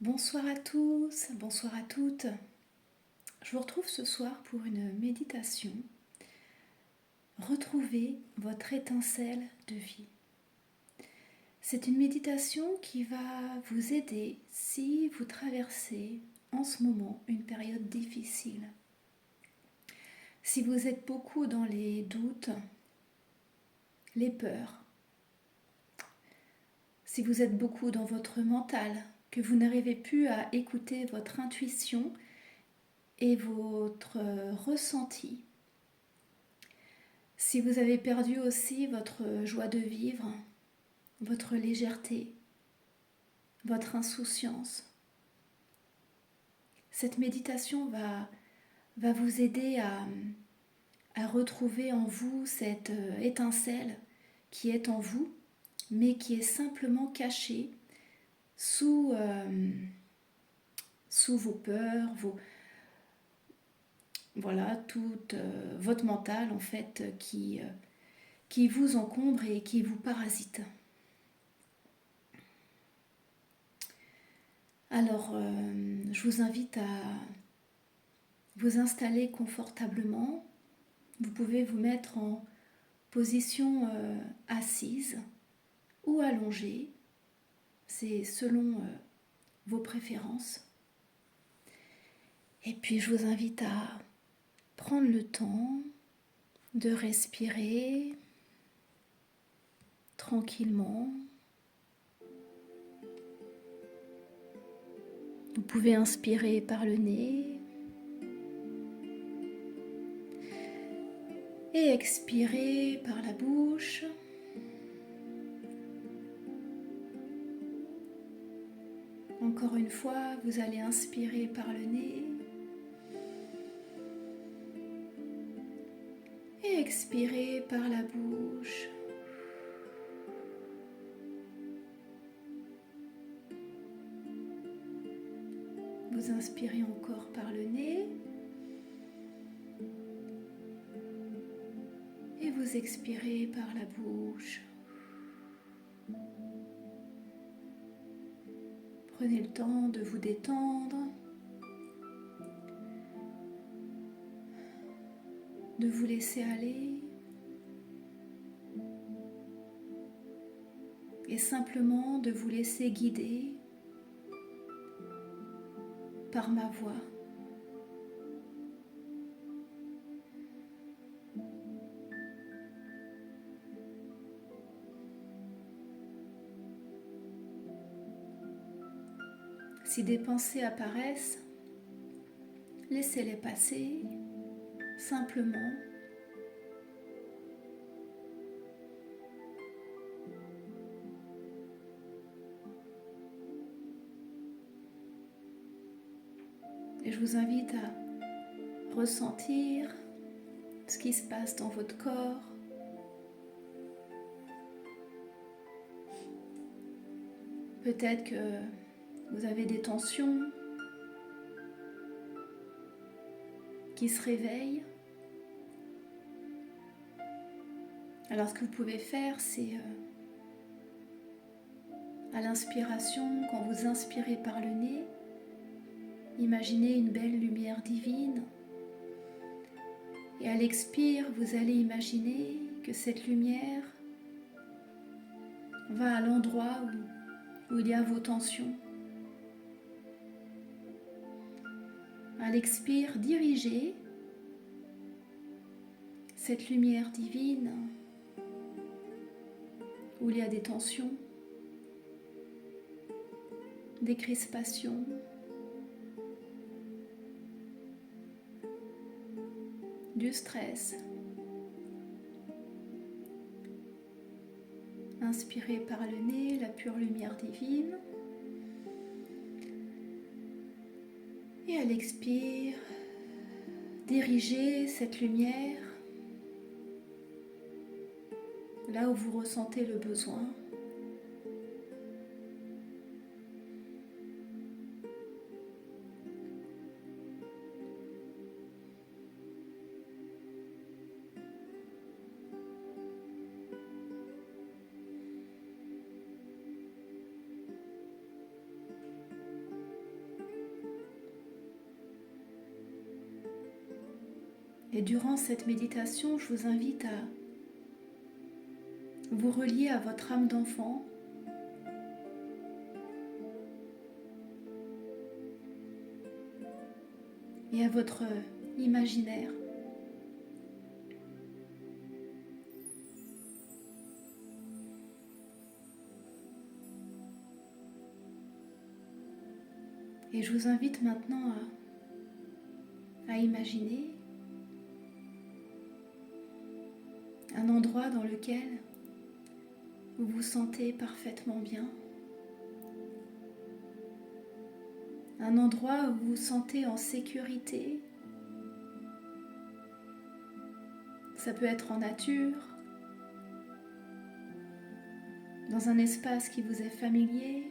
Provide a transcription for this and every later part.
Bonsoir à tous, bonsoir à toutes. Je vous retrouve ce soir pour une méditation. Retrouvez votre étincelle de vie. C'est une méditation qui va vous aider si vous traversez en ce moment une période difficile. Si vous êtes beaucoup dans les doutes, les peurs, si vous êtes beaucoup dans votre mental, que vous n'arrivez plus à écouter votre intuition et votre ressenti. Si vous avez perdu aussi votre joie de vivre, votre légèreté, votre insouciance, cette méditation va vous aider à retrouver en vous cette étincelle qui est en vous, mais qui est simplement cachée sous vos peurs, voilà, tout votre mental en fait qui vous encombre et qui vous parasite. Alors, je vous invite à vous installer confortablement. Vous pouvez vous mettre en position assise ou allongée. C'est selon vos préférences. Et puis, je vous invite à prendre le temps de respirer tranquillement. Vous pouvez inspirer par le nez et expirer par la bouche. Encore une fois, vous allez inspirer par le nez et expirer par la bouche. Vous inspirez encore par le nez et vous expirez par la bouche. Prenez le temps de vous détendre, de vous laisser aller et simplement de vous laisser guider par ma voix. Si des pensées apparaissent, laissez-les passer simplement. Et je vous invite à ressentir ce qui se passe dans votre corps. Peut-être que vous avez des tensions qui se réveillent. Alors ce que vous pouvez faire, c'est à l'inspiration, quand vous inspirez par le nez, imaginez une belle lumière divine. Et à l'expire, vous allez imaginer que cette lumière va à l'endroit où il y a vos tensions. À l'expire, dirigez cette lumière divine où il y a des tensions, des crispations, du stress. Inspirez par le nez la pure lumière divine. Et à l'expire, dirigez cette lumière là où vous ressentez le besoin. Et durant cette méditation, je vous invite à vous relier à votre âme d'enfant, et à votre imaginaire. Et je vous invite maintenant à imaginer un endroit dans lequel vous vous sentez parfaitement bien. Un endroit où vous vous sentez en sécurité. Ça peut être en nature, dans un espace qui vous est familier.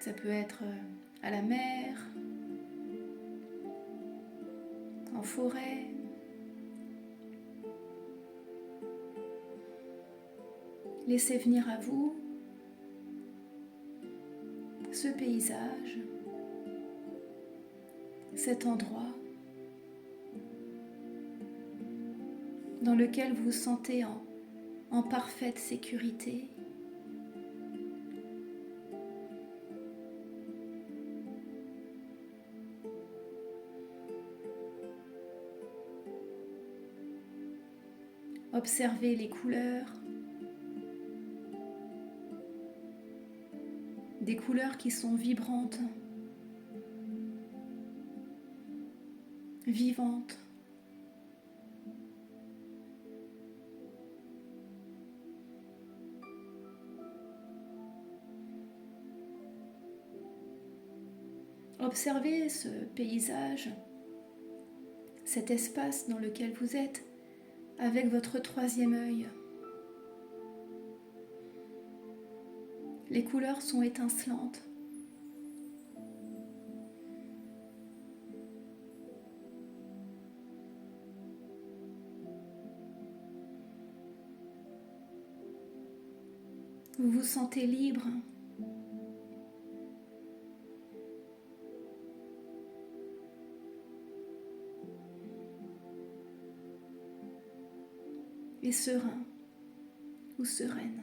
Ça peut être à la mer, en forêt. Laissez venir à vous ce paysage, cet endroit dans lequel vous vous sentez en parfaite sécurité. Observez les couleurs, des couleurs qui sont vibrantes, vivantes. Observez ce paysage, cet espace dans lequel vous êtes, avec votre troisième œil. Les couleurs sont étincelantes. Vous vous sentez libre. Et serein ou sereine.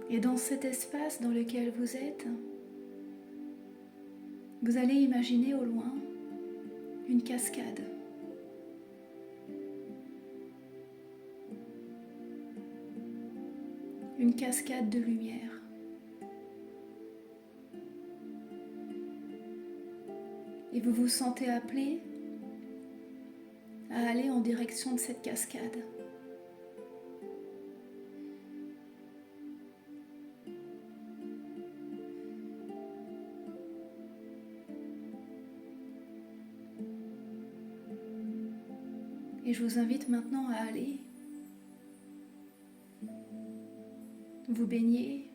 Et dans cet espace dans lequel vous êtes, vous allez imaginer au loin une cascade. Une cascade de lumière. Et vous vous sentez appelé à aller en direction de cette cascade. Et je vous invite maintenant à aller vous baigner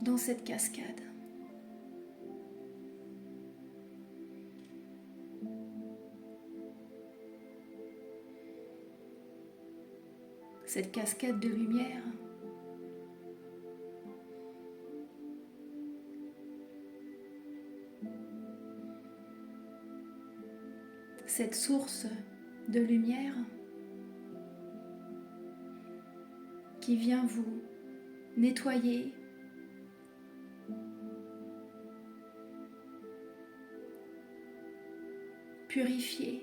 dans cette cascade. Cette cascade de lumière cette source de lumière qui vient vous nettoyer, purifier,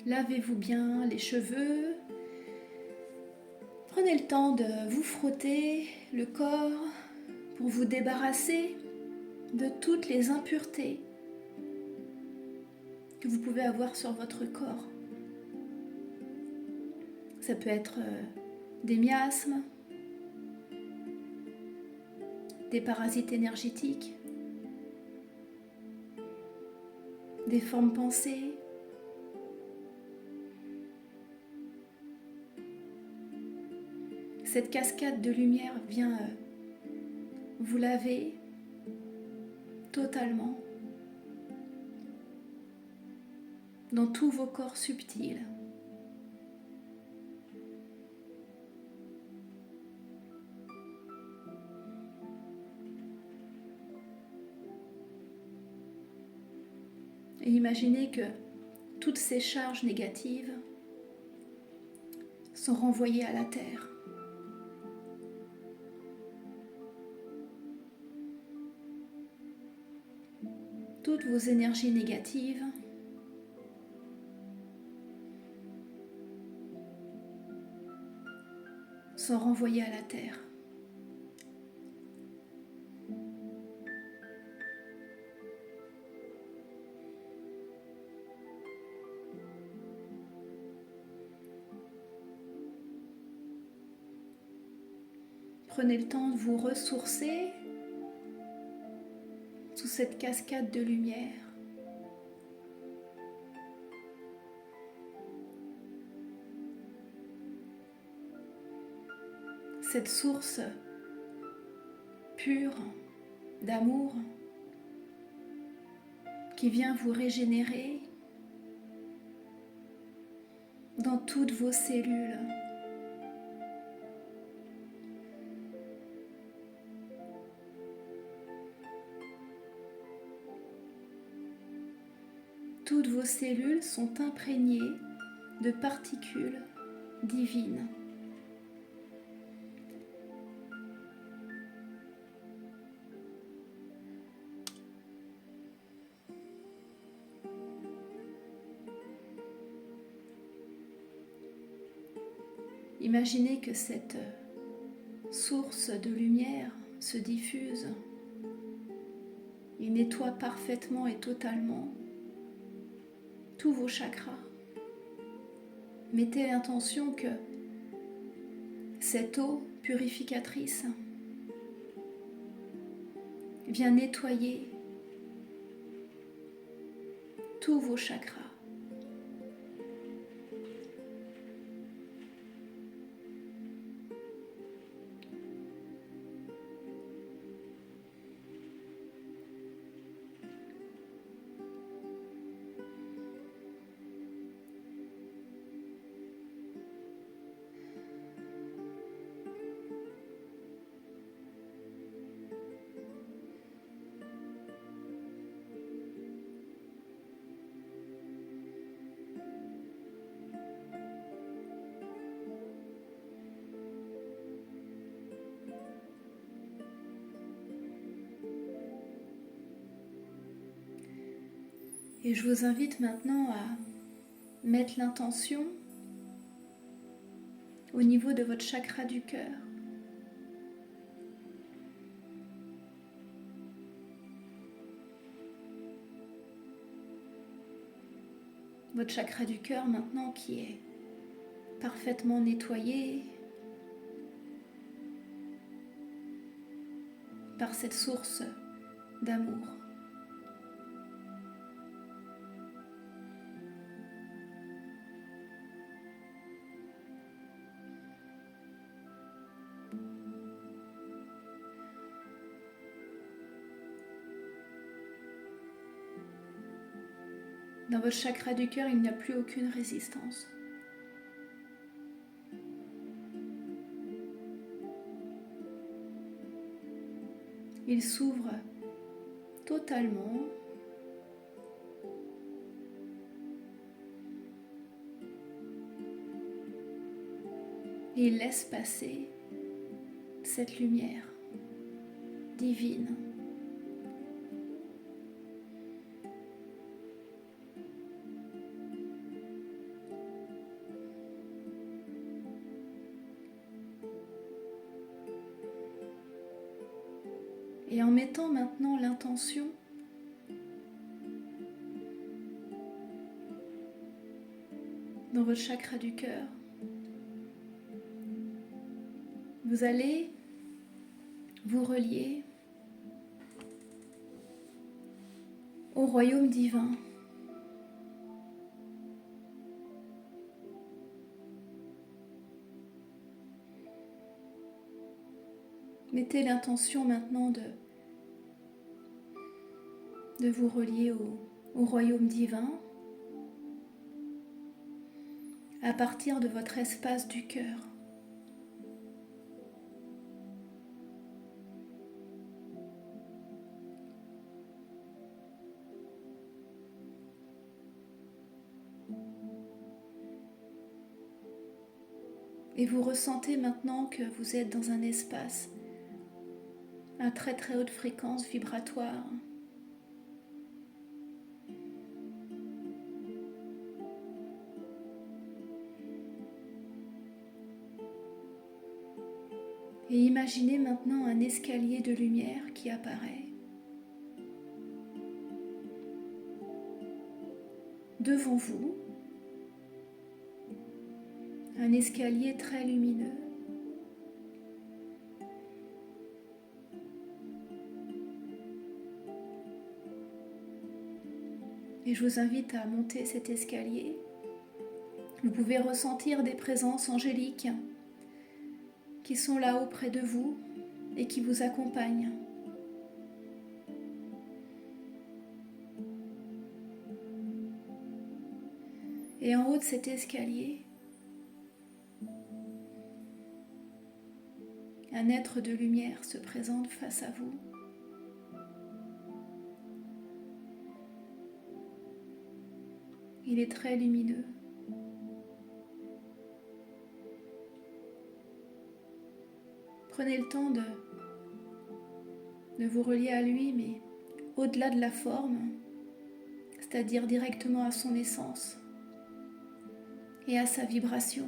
lavez-vous bien les cheveux. Prenez le temps de vous frotter le corps pour vous débarrasser de toutes les impuretés que vous pouvez avoir sur votre corps. Ça peut être des miasmes, des parasites énergétiques, des formes pensées. Cette cascade de lumière vient vous laver totalement dans tous vos corps subtils. Et imaginez que toutes ces charges négatives sont renvoyées à la Terre. Toutes vos énergies négatives sont renvoyées à la Terre. Prenez le temps de vous ressourcer sous cette cascade de lumière. Cette source pure d'amour qui vient vous régénérer dans toutes vos cellules. Toutes vos cellules sont imprégnées de particules divines. Imaginez que cette source de lumière se diffuse et nettoie parfaitement et totalement tous vos chakras. Mettez l'intention que cette eau purificatrice vient nettoyer tous vos chakras. Et je vous invite maintenant à mettre l'intention au niveau de votre chakra du cœur. Votre chakra du cœur maintenant qui est parfaitement nettoyé par cette source d'amour. Dans votre chakra du cœur, il n'y a plus aucune résistance. Il s'ouvre totalement. Et il laisse passer cette lumière divine. Et en mettant maintenant l'intention dans votre chakra du cœur, vous allez vous relier au royaume divin, Mettez l'intention maintenant de vous relier au royaume divin à partir de votre espace du cœur. Et vous ressentez maintenant que vous êtes dans un espace à très très haute fréquence vibratoire. Et imaginez maintenant un escalier de lumière qui apparaît devant vous, un escalier très lumineux. Et je vous invite à monter cet escalier. Vous pouvez ressentir des présences angéliques qui sont là auprès de vous et qui vous accompagnent. Et en haut de cet escalier, un être de lumière se présente face à vous. Il est très lumineux. Prenez le temps de vous relier à lui, mais au-delà de la forme, c'est-à-dire directement à son essence et à sa vibration.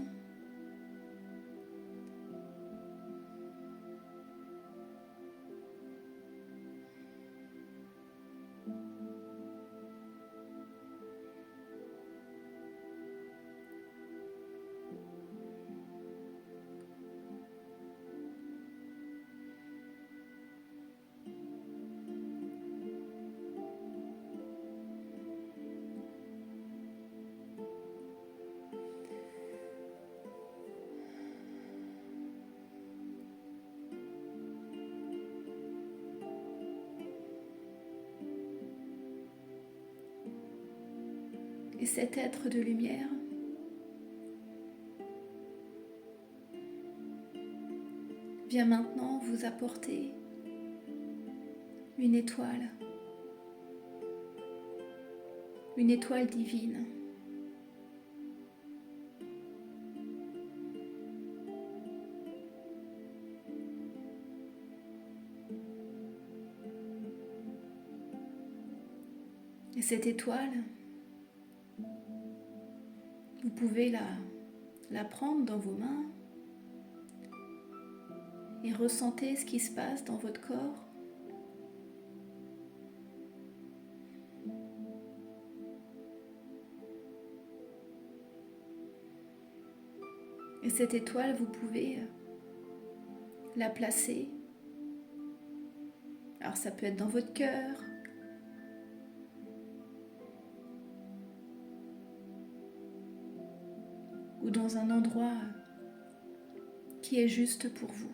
Et cet être de lumière vient maintenant vous apporter une étoile divine. Et cette étoile, vous pouvez la prendre dans vos mains et ressentez ce qui se passe dans votre corps. Et cette étoile, vous pouvez la placer. Alors ça peut être dans votre cœur, ou dans un endroit qui est juste pour vous.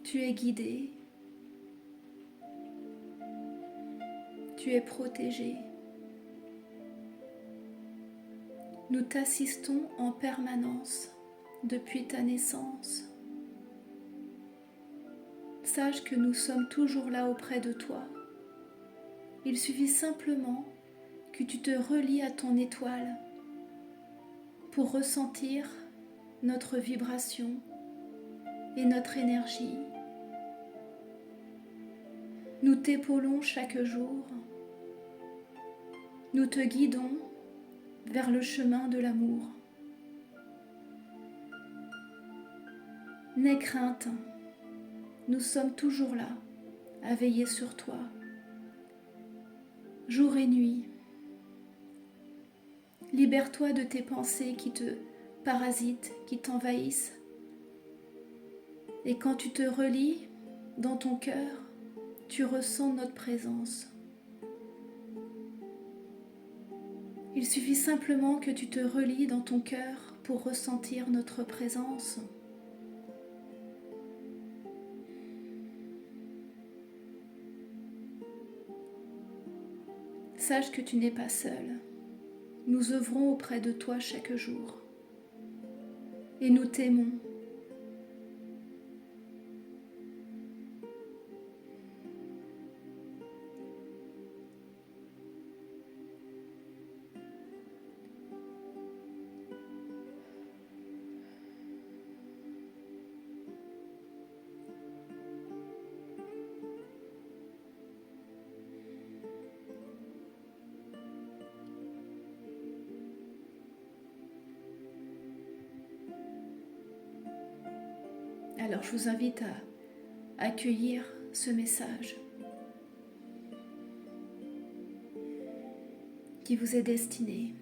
Tu es guidé, tu es protégé. Nous t'assistons en permanence depuis ta naissance. Sache que nous sommes toujours là auprès de toi. Il suffit simplement que tu te relies à ton étoile pour ressentir notre vibration et notre énergie. Nous t'épaulons chaque jour. Nous te guidons vers le chemin de l'amour. N'aie crainte, nous sommes toujours là, à veiller sur toi, jour et nuit. Libère-toi de tes pensées qui te parasitent, qui t'envahissent. Et quand tu te relies dans ton cœur, tu ressens notre présence. Il suffit simplement que tu te relis dans ton cœur pour ressentir notre présence. Sache que tu n'es pas seul. Nous œuvrons auprès de toi chaque jour. Et nous t'aimons. Alors je vous invite à accueillir ce message qui vous est destiné.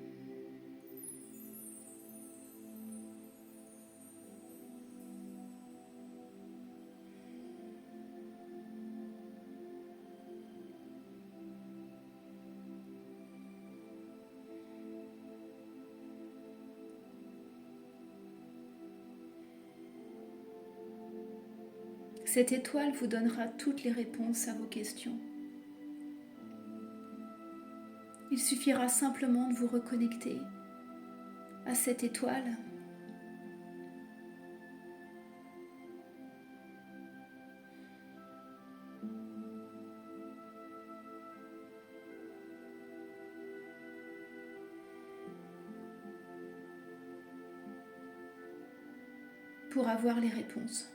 Cette étoile vous donnera toutes les réponses à vos questions. Il suffira simplement de vous reconnecter à cette étoile pour avoir les réponses.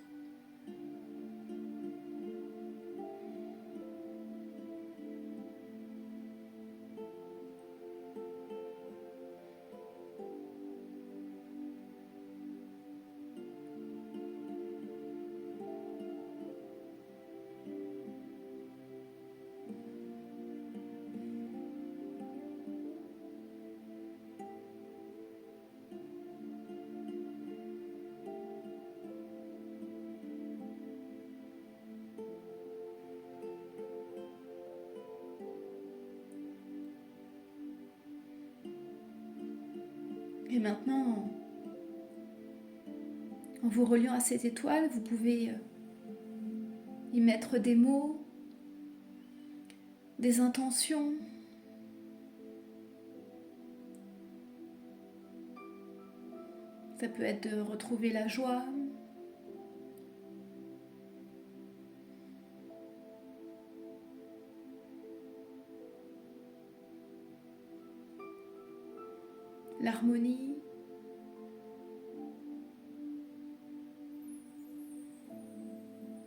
Et maintenant, en vous reliant à cette étoile, vous pouvez y mettre des mots, des intentions. Ça peut être de retrouver la joie, l'harmonie,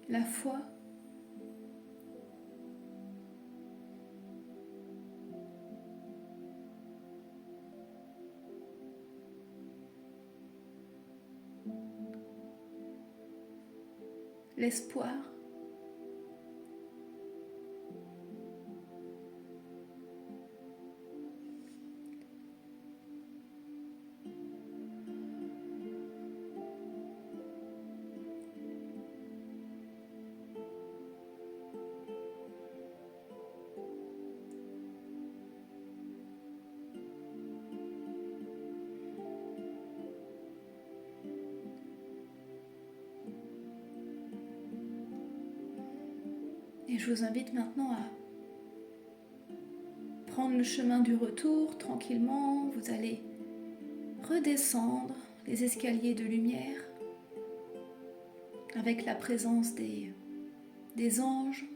la foi, l'espoir. Et je vous invite maintenant à prendre le chemin du retour tranquillement. Vous allez redescendre les escaliers de lumière avec la présence des anges.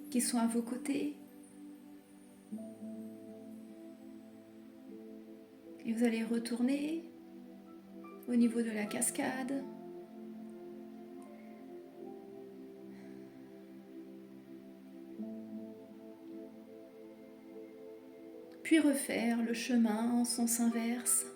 Qui sont à vos côtés. Et vous allez retourner au niveau de la cascade. Puis refaire le chemin en sens inverse.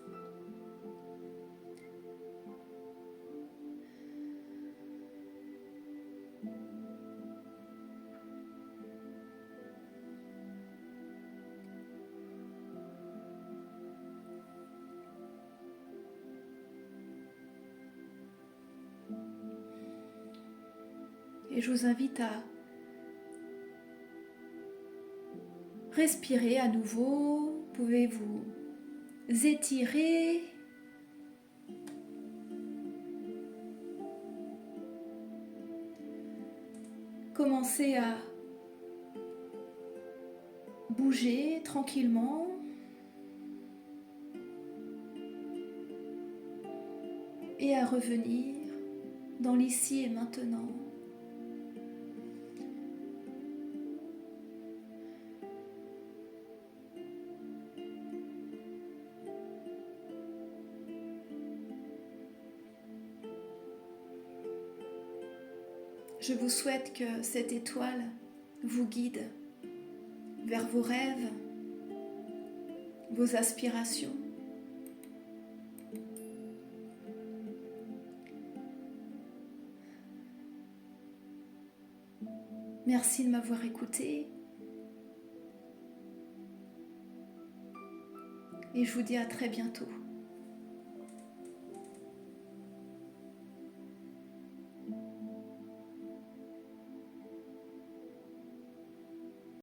Et je vous invite à respirer à nouveau. Vous pouvez vous étirer. Commencez à bouger tranquillement. Et à revenir dans l'ici et maintenant. Je vous souhaite que cette étoile vous guide vers vos rêves, vos aspirations. Merci de m'avoir écouté et je vous dis à très bientôt.